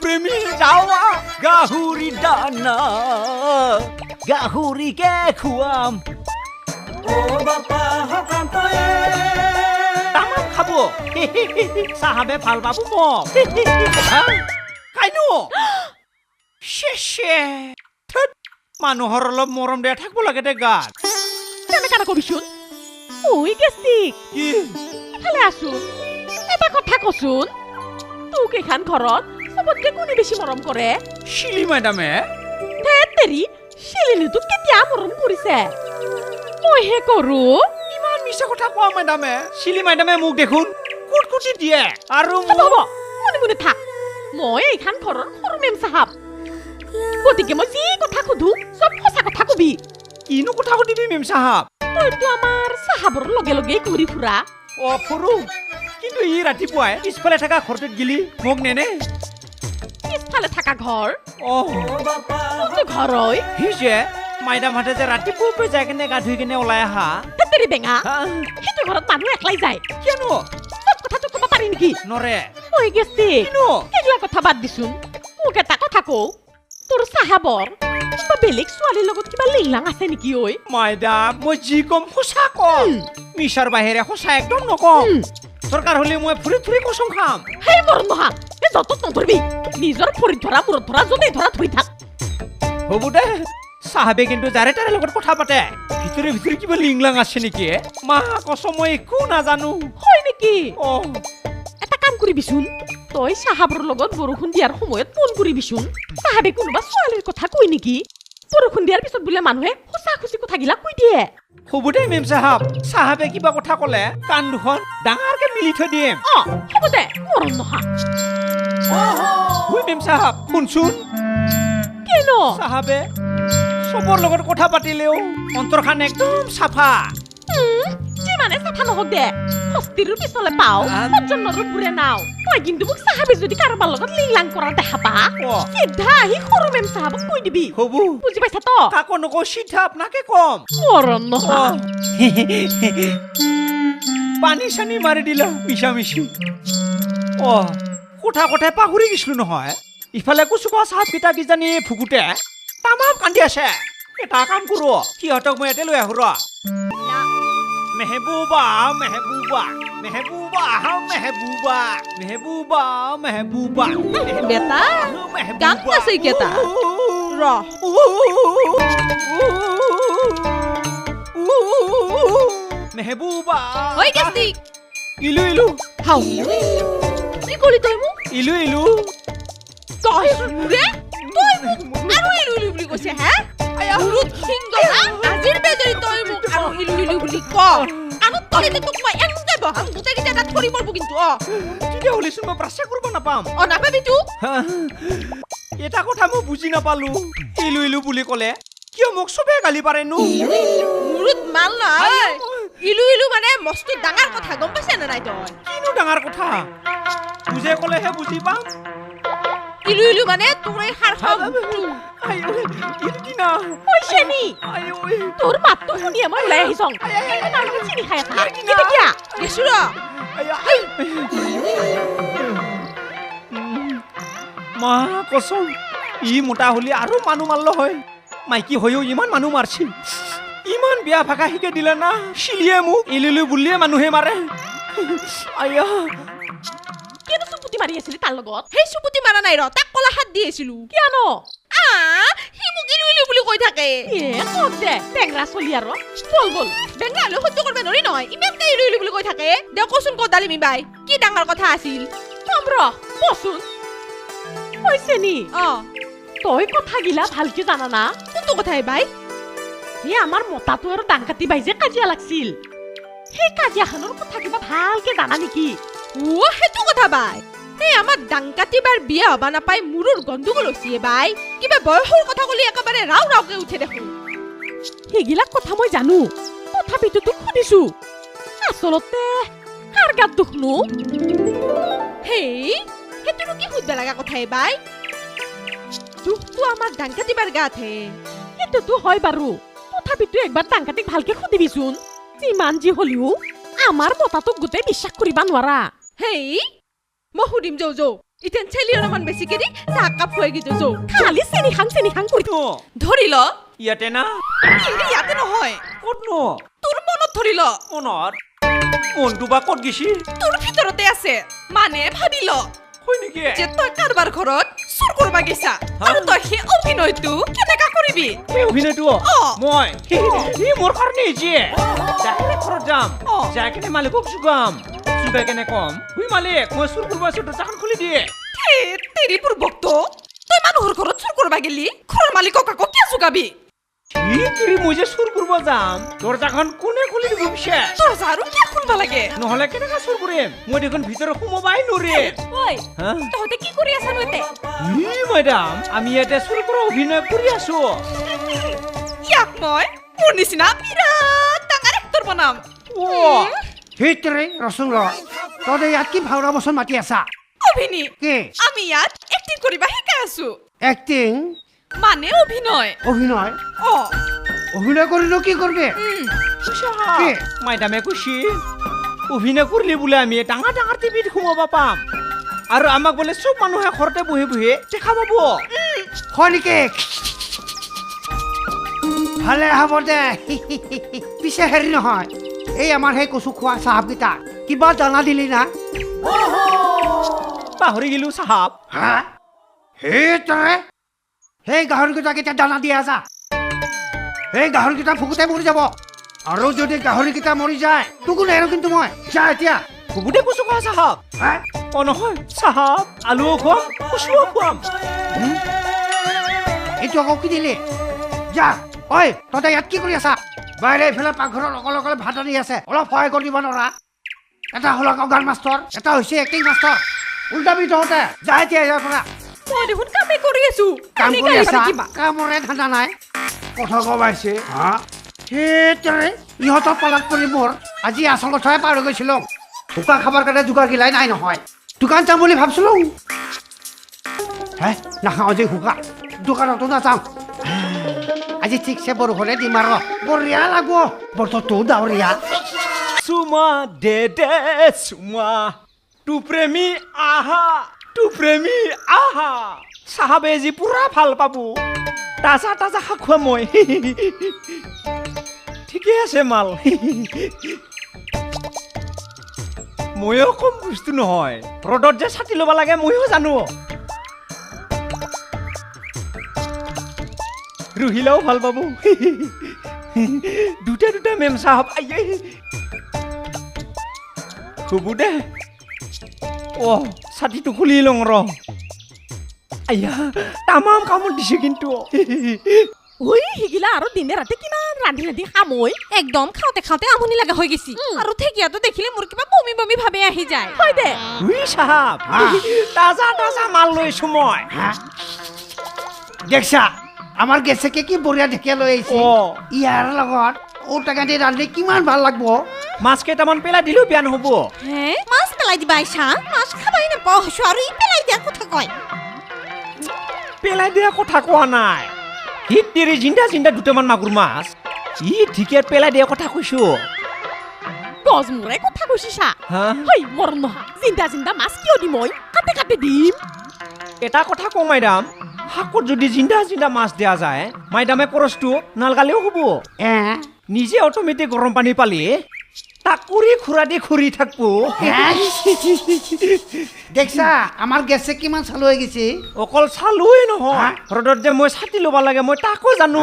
প্ৰেমী যাওয়া গাহুৰি দানা গাহুৰিকে খুৱাম তামাম খাব চাহাবে ভাল পাব মোক খাইনো শেষে মানুহৰ অলপ মৰম দিয়া থাকিব লাগে দে গাত কেনেকা কবিচোন ওই গেষ্টিক কি এফালে আছোন এটা কথা কচোন তোক এইখান ঘৰত চবতকে কোনে বেছি মৰম কৰে শিলি মেডামে তেৰি শিলিনি তোক কেতিয়া মৰম কৰিছে মইহে কৰো ইমান মিছা কথা কোৱা মেডামে শিলি মেডামে মোক দেখোন কুটকুটি দিয়ে আৰু হ'ব মনে মনে থাক মই এইখান ঘৰৰ সৰু মেম চাহাব গতিকে মই যি কথা সুধো চব সঁচা কথা কবি কিনো কথা সুধিবি মেম চাহাব তইতো আমাৰ চাহাবৰ লগে লগে ঘূৰি ফুৰা ফুৰো কিন্তু ই ৰাতিপুৱাই পিছফালে থকা ঘৰটোত গিলি মোক নেনে পিছফালে থকা ঘৰ কোনটো ঘৰ হয় সি যে মাইদামহঁতে যে ৰাতিপুৱাই যাই কেনে গা ধুই কেনে ওলাই আহা তেৰি বেঙা সেইটো ঘৰত মানুহ একলাই যায় কিয়নো চব কথাটো ক'ব পাৰি নেকি নৰে ঐ গেষ্টিক কিনো এইগিলা কথা বাদ দিছোন মোক এটা কথা কওঁ তোৰ চাহাবৰ কিবা বেলেগ ছোৱালীৰ লগত কিবা লিংলাং আছে নেকি ঐ মাইদাম মই যি কম সঁচা কম মিছাৰ বাহিৰে সঁচা একদম নকম চৰকাৰ হলে মই ফুৰি ফুৰি কচম খাম সেই মৰ নহা এই যতত নধৰিবি নিজৰ ভৰিত ধৰা মূৰত ধৰা য'তেই ধৰা ধুই থাক হ'ব দে চাহাবে কিন্তু যাৰে তাৰে লগত কথা পাতে ভিতৰে ভিতৰে কিবা লিংলাং আছে নেকি মা কচম মই একো নাজানো হয় নেকি এটা কাম কৰিবিচোন তই চাহাবৰ লগত বৰষুণ দিয়াৰ সময়ত ফোন কৰিবিচোন চাহাবে কোনোবা ছোৱালীৰ কথা কয় নেকি বৰষুণ দিয়াৰ পিছত বোলে মানুহে সঁচা খুচি কথাগিলা কৈ দিয়ে হ'ব দে মেম চাহাব চাহাবে কিবা কথা ক'লে কাণ দুখন ডাঙৰকে মিলি থৈ দিম হ'ব দে মৰম নহা মেম চাহাব শুনচোন কেন চাহাবে চবৰ লগত কথা পাতিলেও অন্তৰখান একদম চাফা যিমানে চাফা নহওক দে হস্তিৰৰ পিছলে পাও সজ্জনৰ বুৰে নাও তই কিন্তু মোক চাহাবে যদি কাৰোবাৰ লগত লিংলাং কৰা দেখা পা চিধা আহি সৰু মেম চাহাবক কৈ দিবি হ'ব বুজি পাইছা তো কাকো নকওঁ চিধা আপোনাকে কম মৰম নহা পানী চানী মাৰি দিলা মিছা মিছি কথা কথাই পাহৰি গৈছিলো নহয় ইফালে কুচুবা চাহাব কেইটা কিজানি ফুকুতে তামাম কান্দি আছে এটা কাম কৰো সিহঁতক মই ইয়াতে লৈ আহো ৰ মেহবুবা মেহবুবা মেহবুবা মেহবুবা মেহবুবা মেহবুবা বেটা গান আছে কেটা ৰ মেহবুবা ঐ গেষ্টিক ইলু ইলু হাউ কি কলি তই মোক ইলু ইলু তই ৰে তই আৰু ইলু ইলু বুলি কৈছে হে গুৰুত সিংগলা আজিৰ বেজৰি তই মোক আৰু ইলু ইলু বুলি ক আৰু তই তোক মই এংগে বহাম গোটেই কেইটা তাত ধৰি মৰব কিন্তু তেতিয়া হলিচোন মই প্ৰাশ্চা কৰিব নাপাম নাপাবি তো এটা কথা মই বুজি নাপালো ইলু ইলু বুলি ক'লে কিয় মোক চবে গালি পাৰেনো গুৰুত মাল নহয় ইলু ইলু মানে মস্ত ডাঙৰ কথা গম পাইছ না নাই তই কিনো ডাঙৰ কথা বুজে ক'লেহে বুজি পাম ইলু ইলু মানে তোৰ এই হাৰখন ইলু কি না কৈছে নি তোৰ মাতটো শুনিয়ে মই ওলাই আহিছং তাৰ লগত চিনি খাই আছা কেতিয়া গেছো ৰ মা কচম ই মোটা হলি আৰু মানুহ মাৰল হয় মাইকী হৈও ইমান মানুহ মাৰছি ইমান বিয়া ভাষা শিকে দিলে না শিলিয়ে মোক ইলুলু বুলিয়ে মানুহে মাৰে আয়া কিয়নো চুপুতি মাৰি আছিলি তাৰ লগত সেই চুপুতি মাৰা নাই ৰ তাক কলা হাত দি আছিলো কিয়নো সি মোক ইলু ইলু বুলি কৈ থাকে কওক দে বেংৰা চলি আৰু বল বল বেংৰা হলেও সহ্য কৰিব নোৱাৰি নহয় ইমানকে ইলু ইলু বুলি কৈ থাকে দে কচোন ক ডালিমি বাই কি ডাঙৰ কথা আছিল কম ৰ কচোন কৈছে নি তই কথাগিলা ভালকে জানা না কোনটো কথাই বাই এই আমাৰ মতাটো আৰু ডাংকাতি বাই যে কাজিয়া লাগছিল সেই কাজিয়াখনৰ কথা কিবা ভালকে জানা নেকি সেইটো কথা বাই এই আমাৰ ডাংকাতি বাৰ বিয়া হবা নাপাই মুৰুৰ গণ্ডগোল হৈছিয়ে বাই কিবা বয়সৰ কথা কলি একেবাৰে ৰাও ৰাওকে উঠে দেখো সেইগিলাক কথা মই জানো তথাপিতো তোক সুধিছো আচলতে কাৰ গাত দুখনো হেই সেইটোনো কি সুধবা লগা কথাই বাই দুখটো আমাৰ ডাংকাতিবাৰ গাত হে সেইটোতো হয় বাৰু তথাপিতো একবাৰ ডাংকাতিক ভালকে সুধিবিচোন যিমান যি হলিও আমাৰ মতাটোক গোটেই বিশ্বাস কৰিবা নোৱাৰা হেই মই সুধিম যৌ যৌ ইতেন চেলি অলপমান বেছি কৰি চাহ কাপ খুৱাই গিছো যৌ খালি চেনি খাং কৰি নো ধৰি ল ইয়াতে না কিন্তু ইয়াতে নহয় ক'তনো তোৰ মনত ধৰি ল মনত মনটো বা ক'ত গেছি তোৰ ভিতৰতে আছে মানে ভাবি ল হয় নেকি যে তই কাৰোবাৰ ঘৰত চুৰ কৰবা গেছা আৰু তই সেই অভিনয়টো কেনেকা কৰিবি এই অভিনয়টো মই ই মোৰ কাৰণে যে যাকে ঘৰত যাম যাকে মালিকক চুগাম চুগাই কেনে কম হুই মালিক মই চুৰ কৰিব আছো দোকান খুলি দিয়ে তেৰি বুৰ্বকটো তই মানুহৰ ঘৰত চুৰ কৰবা গেলি ঘৰৰ মালিকক আকৌ কিয় যোগাবি কি মই যে চুৰ কৰিব যাম দৰজাখন কোনে খুলি দিব পিছে দৰজা আৰু কিয় খুলবা লাগে নহলে কেনেকা চুৰ কৰিম মই দেখোন ভিতৰত সোমাবাই নোৱাৰিম ঐ হা তহঁতে কি কৰি আছানো এতে ই মেডাম আমি ইয়াতে চুৰ কৰা অভিনয় কৰি আছো ইয়াক মই মোৰ নিচিনা বিৰাট ডাঙৰ এক্টৰ বনাম সেইটোৰে ৰচোন ৰ তই ইয়াত কি ভাওনা বচন মাতি আছা অভিনী কি আমি ইয়াত এক্টিং কৰিবা শিকাই আছো এক্টিং মানে অভিনয় অভিনয় অ অভিনয় কৰিলেও কি কৰবি কি? মাইদামে কৈছি অভিনয় কৰিলে বোলে আমি ডাঙৰ ডাঙৰ টিভিত সোমাব পাম আৰু আমাক বোলে চব মানুহে ঘৰতে বহি বহি দেখা পাব হয় নেকি ভালে হ'ব দে পিছে হেৰি নহয় এই আমাৰ সেই কচু খোৱা চাহাবকেইটা কিবা দানা দিলি না পাহৰি গেলো চাহাব হা সেইটোৰে সেই গাহৰিকেইটা কেতিয়া দানা দিয়া যা সেই গাহৰিকেইটা ফুকুতে মৰি যাব আৰু যদি গাহৰিকেইটা মৰি যায় তোকো নেৰো কিন্তু মই যা এতিয়া বহুতে কচু খোৱা চাহাব হা অ নহয় চাহাব আলুও খুৱাম কচুও খুৱাম এইটো আকৌ কি দিলি যা ঐ তহঁতে ইয়াত কি কৰি আছা বাইৰে এইফালে পাকঘৰত অকলে অকলে ভাত আনি আছে অলপ সহায় কৰি দিব নোৱাৰা এটা হ'ল আকৌ গান মাষ্টৰ এটা হৈছে এক্টিং মাষ্টৰ উল্টাবি তহঁতে যা এতিয়া ইয়াৰ পৰা মই দেখোন কামে কৰি আছো কাম কামে কৰি কামে আছা কিবা কামৰে ধান্দা নাই কথা কবাইছে হা সেইটোৰে ইহঁতৰ পালাত পৰি মোৰ আজি আচল কথাই পাৰ হৈ গৈছিলোঁ শুকা খাবৰ কাৰণে যোগাৰ গিলাই নাই নহয় দোকান যাম বুলি ভাবছিলোঁ হে নাখাওঁ আজি শুকা দোকানতো নাযাওঁ আজি ঠিকছে বৰষুণে দিম আৰু বঢ়িয়া লাগব বতৰটো ডাৱৰীয়া চুমা দে দে চুমা তু প্ৰেমী আহা চাহাবে যি পুৰা ভাল পাব তাজা তাজা শাক খোৱা মই ঠিকে আছে মাল ময়ো কম বস্তু নহয় ৰ'দত যে ছাতি ল'ব লাগে ময়ো জানো ৰুহিলাও ভাল পাব দুটা দুটা মেম চাহাব হ'ব দে অ ছাতিটো খুলি লওঁ ৰ আয়া তামাম কামত দিছে কিন্তু ওই হিগিলা আৰু দিনে ৰাতি কিমান ৰান্ধি ৰান্ধি খামৈ একদম খাওঁতে খাওঁতে আমনি লাগা হৈ গেছি আৰু থেকিয়াটো দেখিলে মোৰ কিবা বমি বমি ভাবে আহি যায় হয় দে উই চাহাব তাজা তাজা মাল লৈছো মই দেখছা আমাৰ গেছেকে কি বঢ়িয়া ঢেকীয়া লৈ আহিছে অ ইয়াৰ লগত ঔটেঙা দি ৰান্ধি কিমান ভাল লাগব মাছ কেইটামান পেলাই দিলেও বেয়া নহ'ব হে মাছ পেলাই দিবা আইছা মাছ খাবাই নাপাওঁ হৈছো আৰু ই পেলাই দিয়া কথা কয় পেলাই দিয়া কথা কোৱা নাই হিত দেৰি জিন্দা জিন্দা দুটামান মাগুৰ মাছ ই ঢেকীয়াত পেলাই দিয়া কথা কৈছো গজ মোৰে কথা কৈছিছা হা হেই মৰম নহা জিন্দা জিন্দা মাছ কিয় দিম মই কাটে কাটে দিম এটা কথা কওঁ মাইদাম শাকত যদি জিন্দা জিন্দা মাছ দিয়া যায় মাইদামে কৰচটো নালগালেও হ'ব নিজে অট'মেটিক গৰম পানী পালি তাক কৰি খুৰা দি খুৰি থাকব দেখছা আমাৰ গেছে কিমান চালু হৈ গৈছে অকল চালোৱে নহয় ৰ'দত যে মই ছাতি ল'ব লাগে মই তাকো জানো